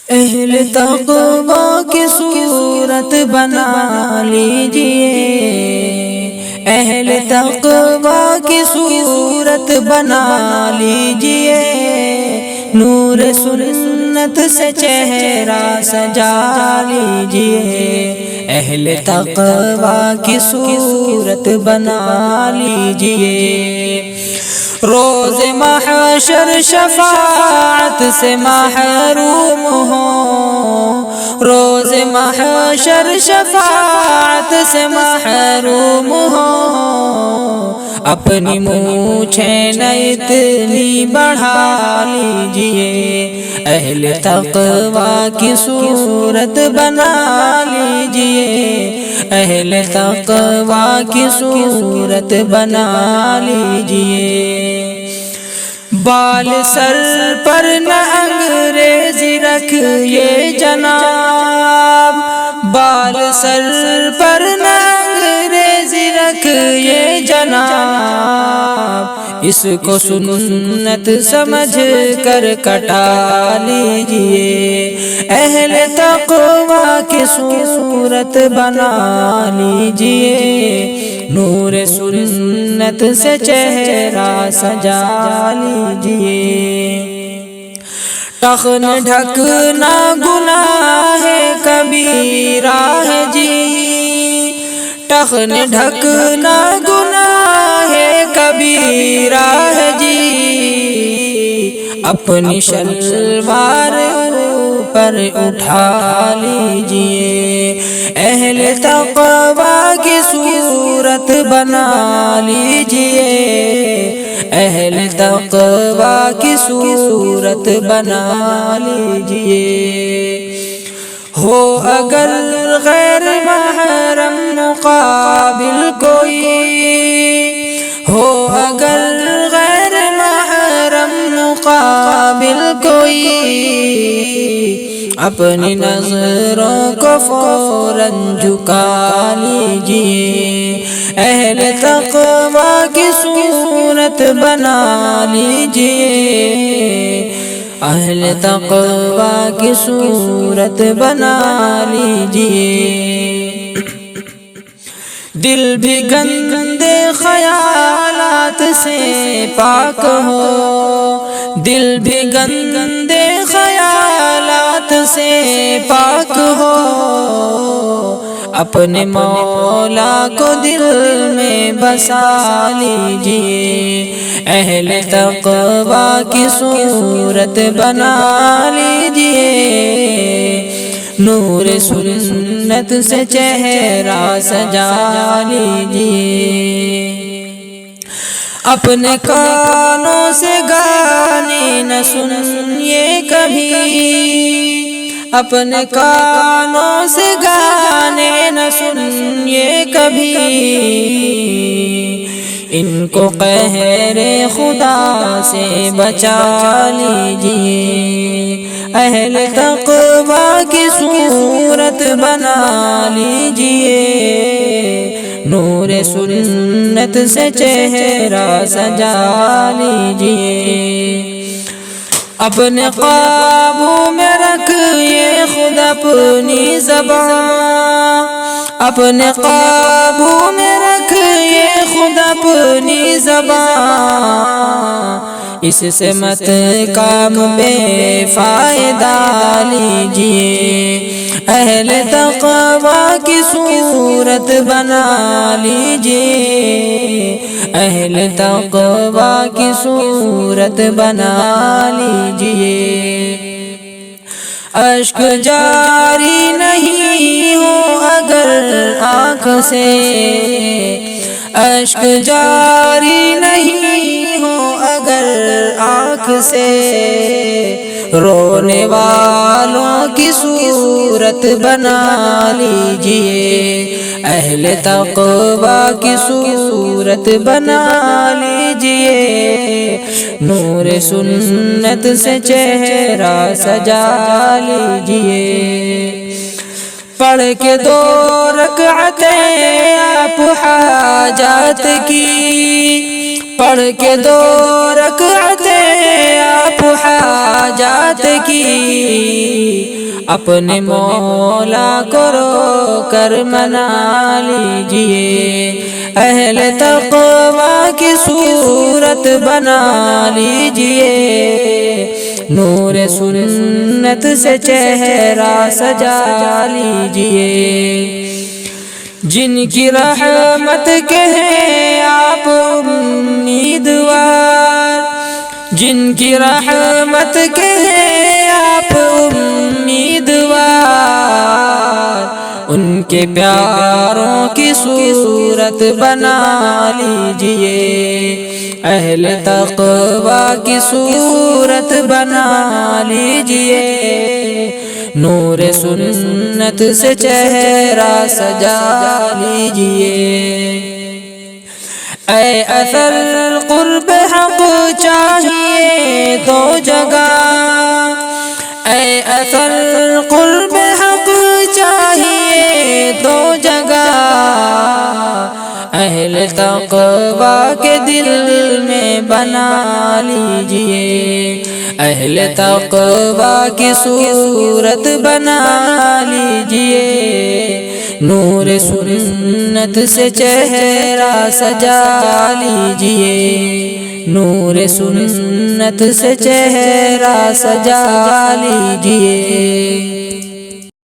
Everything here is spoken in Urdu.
اہل تقوی کی صورت بنا لیجئے، اہل تقوی کی صورت بنا لیجئے، نور سنت سے چہرہ سجا لیجئے، اہل تقوی کی صورت بنا لیجئے، روز محشر شفاعت سے محروم ہو، روز محشر شفاعت سے محروم ہو، اپنی مونچھیں نہ اتنی بڑھا لیجئے، اہل تقوی کی صورت بنا لیجئے، اہل تقوی کی صورت بنا لیجئے، بال سر پر نہ انگریزی رکھیے جناب، بال سر پر نہ انگریزی رکھیے جناب، اس کو سنت سمجھ کر کٹا لیجئے، اہل تقوی کی صورت بنا لیجئے، نور سنت سے چہرہ سجا لیجئے، ٹخن ڈھکنا گناہ کبیرہ ہے جی، ٹخن ڈھکنا گناہ کبیرہ ہے جی، اپنی شلوار اوپر اٹھا لیجئے، اہل تقوی کی صورت بنا لیجئے، اہل تقوی کی صورت بنا لیجئے، ہو اگر غیر محرم مقابل کوئی، ہو اگر غیر محرم مقابل کوئی، اپنی نظروں کو فوراً جھکا لیجئے، اہل تقوی کی صورت بنا لیجئے، اہل تقوی کی صورت بنا لیجئے، دل بھی گندے خیالات سے پاک ہو، دل بھی گندے خیالات سے پاک ہو، اپنے مولا کو دل میں بسا لیجئے، اہل تقوی کی صورت بنا لیجئے، نور سنت سے چہرہ سجا لیجئے، اپنے کانوں سے گانے نہ سنیے کبھی، اپنے کانوں سے گانے نہ سنیے کبھی، ان کو قہر خدا سے بچا لیجئے، اہل تقوی کی صورت بنا لیجئے، نور سنت سے چہرہ سجا لیجئے، اپنے قابو میں رکھیے خود اپنی زبان، اپنے قابو میں رکھیے خود اپنی زبان، اس سے مت کام بے فائدہ لیجئے، اہل تقوی کی صورت بنا لیجئے، اہل تقوی کی صورت بنا لیجئے، اشک جاری نہیں ہو اگر آنکھ سے، اشک جاری نہیں ہو اگر آنکھ سے، رونے والوں کی صورت بنا لیجئے، اہل تقوی کی صورت بنا لیجئے، نور سنت سے چہرہ سجا لیجئے، پڑھ کے 2 رکعتیں آپ حاجات کی، پڑھ کے 2 رکعتیں آپ حاجات کی، اپنے مولا کو رو کر منا لیجئے، اہل تقوی کی صورت بنا لیجئے، نور سنت سے چہرہ سجا لیجئے، جن کی رحمت کے ہیں آپ امیدوار، جن کی رحمت کے ہیں آپ امیدوار، ان کے پیاروں کی صورت بنا لیجئے، اہل تقوی کی صورت بنا لیجئے، نور سنت سے چہرہ سجا لیجئے، اے اثر قرب حق چاہیے تو جگہ، اے اثر قرب حق چاہیے تو جگہ، اہل تقوی کے دل میں بنا لیجئے، اہل تقوی کی صورت بنا لیجئے، نور سنت سے چہرہ سجا لیجئے، نور سنت سے چہرہ سجا لیجئے۔